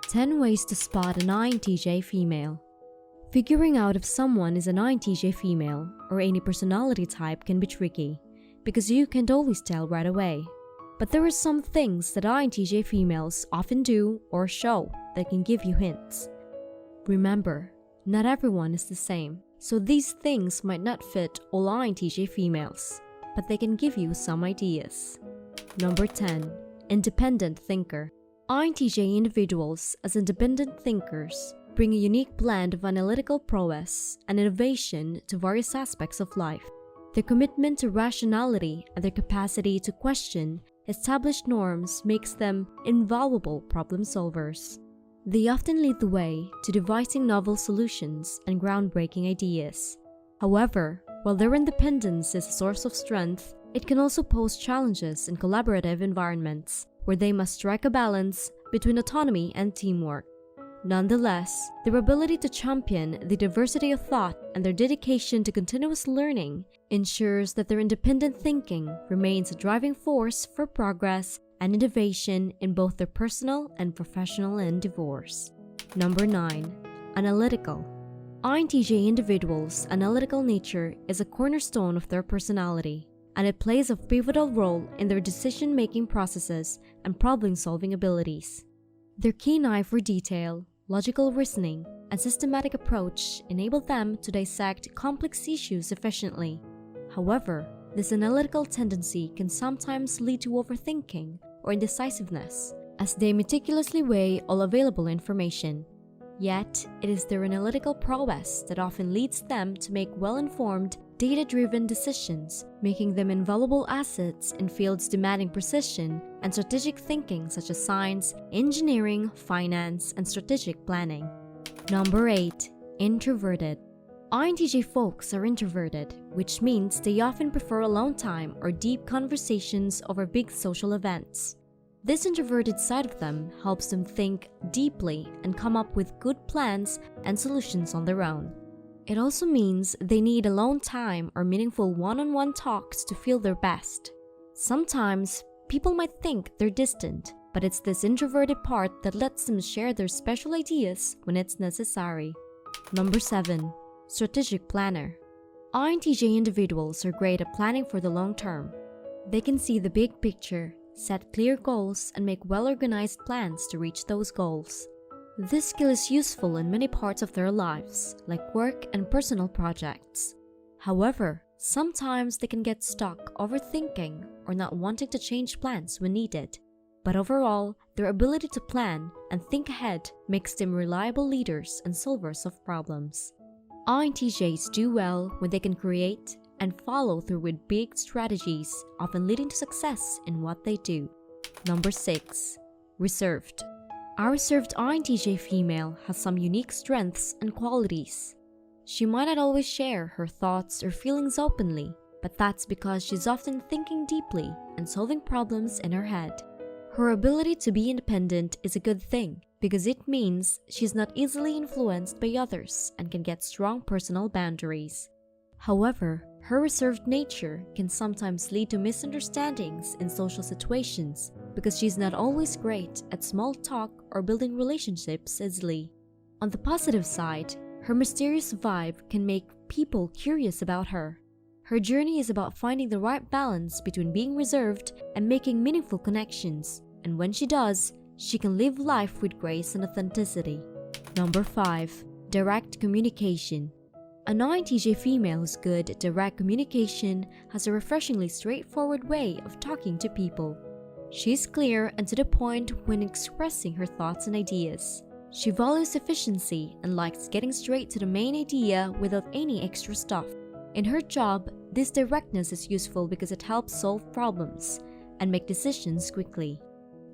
10 ways to spot an INTJ female. Figuring out if someone is an INTJ female or any personality type can be tricky because you can't always tell right away. But there are some things that INTJ females often do or show that can give you hints. Remember, not everyone is the same, so these things might not fit all INTJ females, but they can give you some ideas. Number 10. Independent thinker. INTJ individuals as independent thinkers bring a unique blend of analytical prowess and innovation to various aspects of life. Their commitment to rationality and their capacity to question established norms makes them invaluable problem solvers. They often lead the way to devising novel solutions and groundbreaking ideas. However, while their independence is a source of strength, it can also pose challenges in collaborative environments where they must strike a balance between autonomy and teamwork. Nonetheless, their ability to champion the diversity of thought and their dedication to continuous learning ensures that their independent thinking remains a driving force for progress and innovation in both their personal and professional endeavors. Number 9. Analytical. INTJ individuals' analytical nature is a cornerstone of their personality, and it plays a pivotal role in their decision-making processes and problem-solving abilities. Their keen eye for detail, logical reasoning, and systematic approach enable them to dissect complex issues efficiently. However, this analytical tendency can sometimes lead to overthinking or indecisiveness, as they meticulously weigh all available information. Yet, it is their analytical prowess that often leads them to make well-informed, data-driven decisions, making them invaluable assets in fields demanding precision and strategic thinking such as science, engineering, finance, and strategic planning. Number 8. Introverted. INTJ folks are introverted, which means they often prefer alone time or deep conversations over big social events. This introverted side of them helps them think deeply and come up with good plans and solutions on their own. It also means they need alone time or meaningful one-on-one talks to feel their best. Sometimes, people might think they're distant, but it's this introverted part that lets them share their special ideas when it's necessary. Number 7. Strategic planner. INTJ individuals are great at planning for the long term. They can see the big picture, set clear goals, and make well-organized plans to reach those goals. This skill is useful in many parts of their lives, like work and personal projects. However, sometimes they can get stuck overthinking or not wanting to change plans when needed. But overall, their ability to plan and think ahead makes them reliable leaders and solvers of problems. INTJs do well when they can create and follow through with big strategies, often leading to success in what they do. Number 6. Reserved. Our reserved INTJ female has some unique strengths and qualities. She might not always share her thoughts or feelings openly, but that's because she's often thinking deeply and solving problems in her head. Her ability to be independent is a good thing because it means she's not easily influenced by others and can get strong personal boundaries. However, her reserved nature can sometimes lead to misunderstandings in social situations because she's not always great at small talk or building relationships easily. On the positive side, her mysterious vibe can make people curious about her. Her journey is about finding the right balance between being reserved and making meaningful connections, and when she does, she can live life with grace and authenticity. Number 5. Direct communication. An INTJ female who's good at direct communication has a refreshingly straightforward way of talking to people. She's clear and to the point when expressing her thoughts and ideas. She values efficiency and likes getting straight to the main idea without any extra stuff. In her job, this directness is useful because it helps solve problems and make decisions quickly.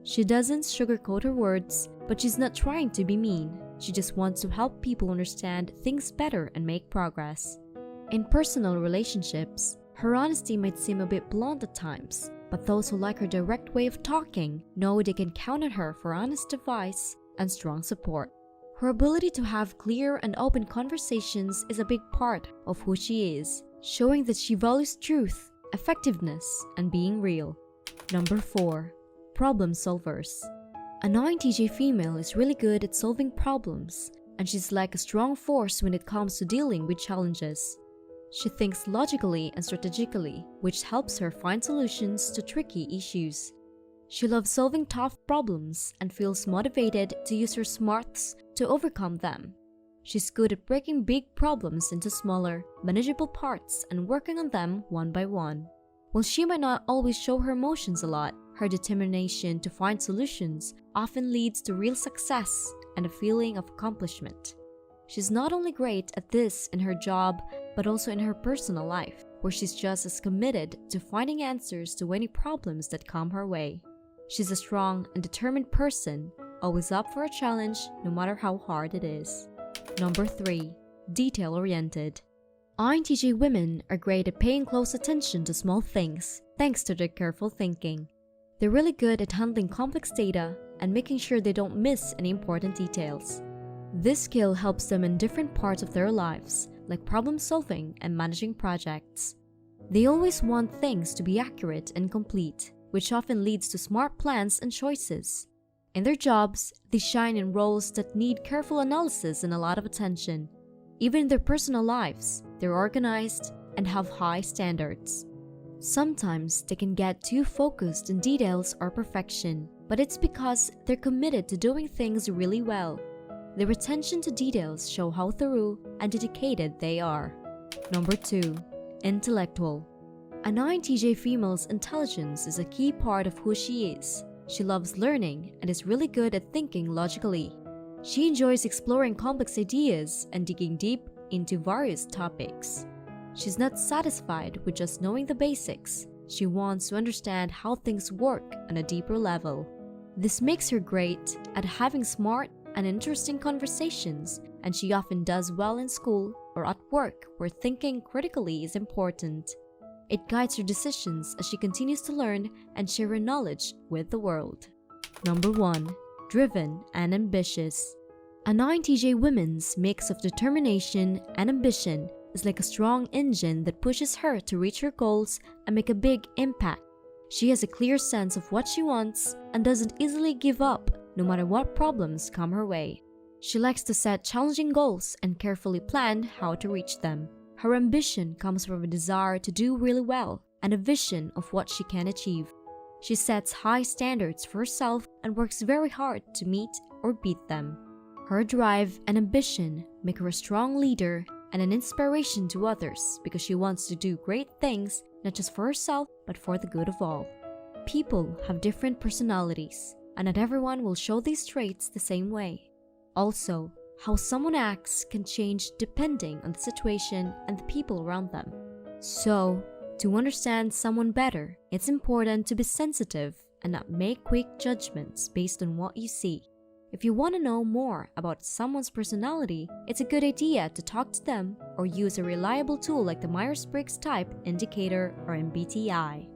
She doesn't sugarcoat her words, but she's not trying to be mean. She just wants to help people understand things better and make progress. In personal relationships, her honesty might seem a bit blunt at times, but those who like her direct way of talking know they can count on her for honest advice and strong support. Her ability to have clear and open conversations is a big part of who she is, showing that she values truth, effectiveness, and being real. Number 4. Problem solvers. An INTJ female is really good at solving problems, and she's like a strong force when it comes to dealing with challenges. She thinks logically and strategically, which helps her find solutions to tricky issues. She loves solving tough problems and feels motivated to use her smarts to overcome them. She's good at breaking big problems into smaller, manageable parts and working on them one by one. While she might not always show her emotions a lot, her determination to find solutions often leads to real success and a feeling of accomplishment. She's not only great at this in her job, but also in her personal life, where she's just as committed to finding answers to any problems that come her way. She's a strong and determined person, always up for a challenge no matter how hard it is. Number 3. Detail-oriented. INTJ women are great at paying close attention to small things, thanks to their careful thinking. They're really good at handling complex data and making sure they don't miss any important details. This skill helps them in different parts of their lives, like problem solving and managing projects. They always want things to be accurate and complete, which often leads to smart plans and choices. In their jobs, they shine in roles that need careful analysis and a lot of attention. Even in their personal lives, they're organized and have high standards. Sometimes they can get too focused in details or perfection, but it's because they're committed to doing things really well. Their attention to details show how thorough and dedicated they are. Number 2. Intellectual. An INTJ female's intelligence is a key part of who she is. She loves learning and is really good at thinking logically. She enjoys exploring complex ideas and digging deep into various topics. She's not satisfied with just knowing the basics. She wants to understand how things work on a deeper level. This makes her great at having smart and interesting conversations, and she often does well in school or at work where thinking critically is important. It guides her decisions as she continues to learn and share her knowledge with the world. Number 1. Driven and ambitious. An INTJ woman's mix of determination and ambition is like a strong engine that pushes her to reach her goals and make a big impact. She has a clear sense of what she wants and doesn't easily give up no matter what problems come her way. She likes to set challenging goals and carefully plan how to reach them. Her ambition comes from a desire to do really well and a vision of what she can achieve. She sets high standards for herself and works very hard to meet or beat them. Her drive and ambition make her a strong leader and an inspiration to others because she wants to do great things not just for herself but for the good of all. People have different personalities, and not everyone will show these traits the same way. Also, how someone acts can change depending on the situation and the people around them. So, to understand someone better, it's important to be sensitive and not make quick judgments based on what you see. If you want to know more about someone's personality, it's a good idea to talk to them or use a reliable tool like the Myers-Briggs Type Indicator or MBTI.